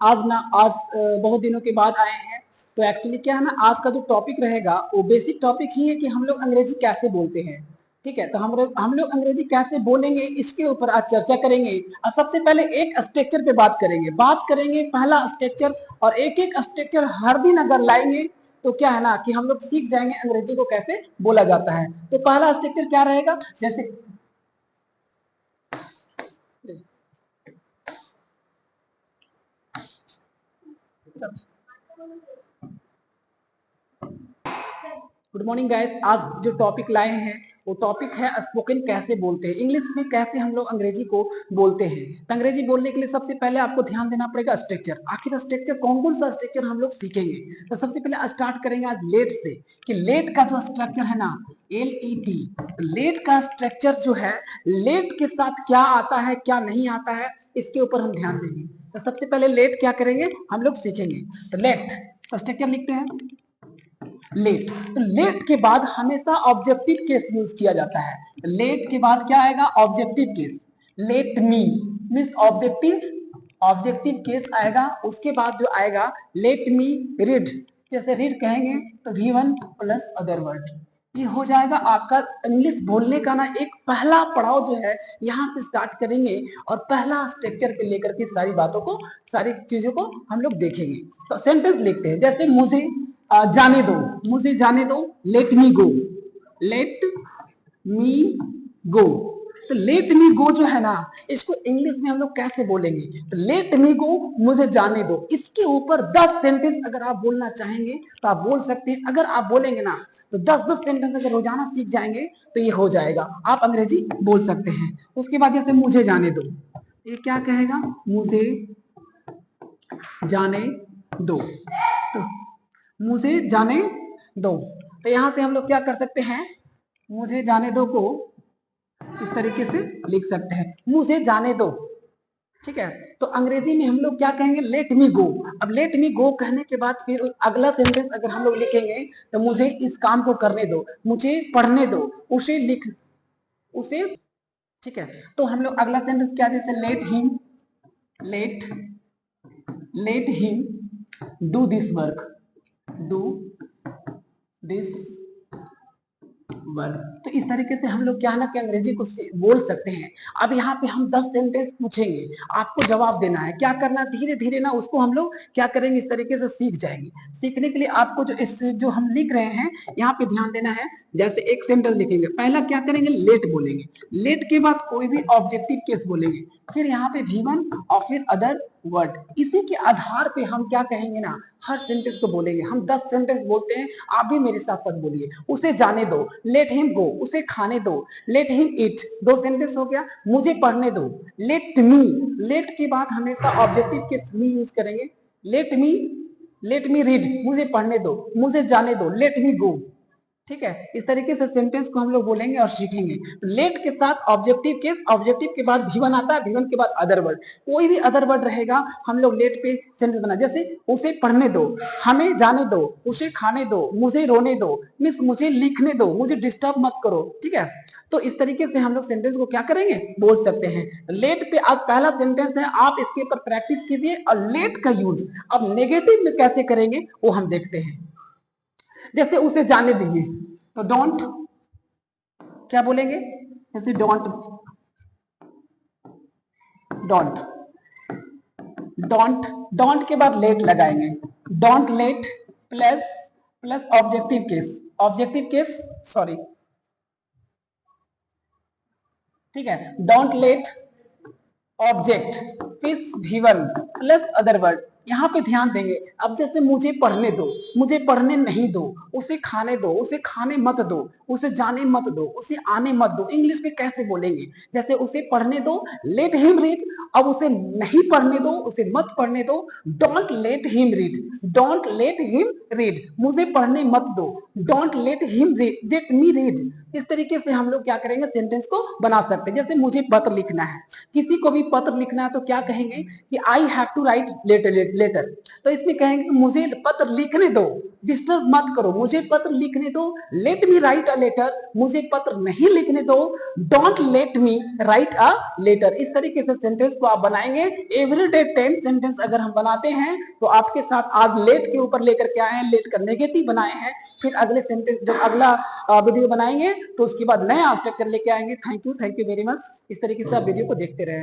आज बहुत दिनों के बाद आए हैं। तो एक्चुअली क्या है ना, आज का जो टॉपिक रहेगा वो बेसिक टॉपिक ही है कि हम लोग अंग्रेजी कैसे बोलते हैं। ठीक है, तो हम लोग अंग्रेजी कैसे बोलेंगे इसके ऊपर आज चर्चा करेंगे। और सबसे पहले एक स्ट्रक्चर पे बात करेंगे पहला स्ट्रक्चर। और एक एक स्ट्रक्चर हर दिन अगर लाएंगे तो क्या है ना कि हम लोग सीख जाएंगे अंग्रेजी को कैसे बोला जाता है। तो पहला स्ट्रक्चर क्या रहेगा, जैसे गुड मॉर्निंग गाइस। आज जो टॉपिक लाए हैं वो टॉपिक है स्पोकन कैसे बोलते हैं, इंग्लिश में कैसे हम लोग अंग्रेजी को बोलते हैं। तो अंग्रेजी बोलने के लिए सबसे पहले आपको ध्यान देना पड़ेगा स्ट्रक्चर। आखिर स्ट्रक्चर कौन कौन सा स्ट्रक्चर हम लोग सीखेंगे। तो सबसे पहले स्टार्ट करेंगे आज लेट से, कि लेट का जो स्ट्रक्चर है ना, LET, लेट का स्ट्रक्चर जो है, लेट के साथ क्या आता है क्या नहीं आता है इसके ऊपर हम ध्यान देंगे। तो सबसे पहले लेट क्या करेंगे हम लोग सीखेंगे। तो लेट का स्ट्रक्चर लिखते हैं लेट। तो लेट के बाद हमेशा ऑब्जेक्टिव केस यूज किया जाता है। लेट के बाद क्या आएगा, objective case. Let me means objective case आएगा। उसके बाद जो आएगा लेट मी रीड, जैसे रीड कहेंगे तो V1 प्लस अदर वर्ड। ये हो जाएगा आपका इंग्लिश बोलने का ना एक पहला पड़ाव जो है, यहाँ से स्टार्ट करेंगे और पहला स्ट्रक्चर के लेकर के सारी बातों को, सारी चीजों को हम लोग देखेंगे। तो सेंटेंस लिखते हैं, जैसे जाने दो, मुझे जाने दो, लेट मी गो, लेट मी गो। तो लेट मी गो जो है ना, इसको इंग्लिश में हम लोग कैसे बोलेंगे। तो लेट मी गो, मुझे जाने दो, इसके ऊपर 10 सेंटेंस अगर आप बोलना चाहेंगे तो आप बोल सकते हैं। अगर आप बोलेंगे ना तो 10-10 सेंटेंस अगर रोजाना सीख जाएंगे तो ये हो जाएगा, आप अंग्रेजी बोल सकते हैं। उसके बाद जैसे मुझे जाने दो, ये क्या कहेगा, मुझे जाने दो। तो मुझे जाने दो, तो यहां से हम लोग क्या कर सकते हैं, मुझे जाने दो को इस तरीके से लिख सकते हैं, मुझे जाने दो। ठीक है, तो अंग्रेजी में हम लोग क्या कहेंगे, लेट मी गो। अब लेट मी गो कहने के बाद फिर अगला सेंटेंस अगर हम लोग लिखेंगे तो मुझे इस काम को करने दो, मुझे पढ़ने दो, उसे। ठीक है, तो हम लोग अगला सेंटेंस क्या देते, let let him do this work, do this word. तो इस तरीके से हम लोग क्या ना कि अंग्रेजी को बोल सकते हैं। अब यहाँ पे हम 10 सेंटेंस पूछेंगे, आपको जवाब देना है। क्या करना, धीरे धीरे ना उसको हम लोग क्या करेंगे, इस तरीके से सीख जाएंगे। सीखने के लिए आपको जो हम लिख रहे हैं यहाँ पे ध्यान देना है। जैसे एक सेंटेंस लिखेंगे, पहला क्या करेंगे, लेट बोलेंगे, लेट के बाद कोई भी ऑब्जेक्टिव केस बोलेंगे, फिर यहाँ पे V1 और फिर अदर वर्ड। इसी के आधार पे हम क्या कहेंगे ना, हर सेंटेंस को बोलेंगे। हम 10 सेंटेंस बोलते हैं, आप भी मेरे साथ साथ बोलिए। उसे जाने दो, लेट हिम गो, उसे खाने दो, लेट हिम ईट, 2 सेंटेंस हो गया। मुझे पढ़ने दो, लेट मी, लेट के बाद हमेशा ऑब्जेक्टिव के मी यूज करेंगे। लेट मी रीड, मुझे पढ़ने दो, मुझे जाने दो, लेट मी गो। ठीक है, इस तरीके से सेंटेंस को हम लोग बोलेंगे और सीखेंगे। तो लेट के साथ ऑब्जेक्टिव केस, ऑब्जेक्टिव के बाद V1 आता है, V1 के बाद अदर वर्ड। कोई भी अदर वर्ड रहेगा हम लोग लेट पे सेंटेंस बना। जैसे उसे पढ़ने दो, हमें जाने दो, उसे खाने दो, मुझे रोने दो, मीन्स मुझे लिखने दो, मुझे डिस्टर्ब मत करो। ठीक है, तो इस तरीके से हम लोग सेंटेंस को क्या करेंगे, बोल सकते हैं। लेट पे आज पहला सेंटेंस है, आप इसके ऊपर प्रैक्टिस कीजिए। और लेट का यूज अब नेगेटिव में कैसे करेंगे वो हम देखते हैं। जैसे उसे जाने दीजिए, तो डोंट क्या बोलेंगे, जैसे डोंट डोंट डोंट डोंट के बाद लेट लगाएंगे, don't let plus plus objective case sorry. ठीक है, डोंट लेट ऑब्जेक्ट फिर V1 प्लस अदर वर्ड। यहाँ पे ध्यान देंगे। अब जैसे मुझे पढ़ने दो, मुझे पढ़ने नहीं दो, उसे खाने दो, उसे खाने मत दो, उसे जाने मत दो, उसे आने मत दो। इंग्लिश में कैसे बोलेंगे, जैसे उसे पढ़ने दो, लेट हिम रीड। अब उसे नहीं पढ़ने दो, उसे मत पढ़ने दो, don't let him read, don't let him read, मुझे पढ़ने मत दो, don't let him read, let me read, इस तरीके से हम लोग क्या करेंगे, सेंटेंस को बना सकते हैं। जैसे मुझे पत्र लिखना है, किसी को भी पत्र लिखना है तो क्या कहेंगे कि I have to write letter. तो इसमें कहेंगे मुझे पत्र लिखने दो, डिस्टर्ब मत करो, मुझे पत्र लिखने दो, let me write a letter, मुझे पत्र नहीं लिखने दो, don't let me write a letter. इस तरीके से सेंटेंस को आप बनाएंगे। एवरीडे 10 सेंटेंस अगर हम बनाते हैं तो आपके साथ आज लेट के ऊपर लेकर के आए हैं, लेट का नेगेटिव बनाए हैं। फिर अगले सेंटेंस जब अगला वीडियो बनाएंगे तो उसके बाद नया स्ट्रक्चर लेके आएंगे। Thank you very much. इस तरीके से आप वीडियो को देखते रहें।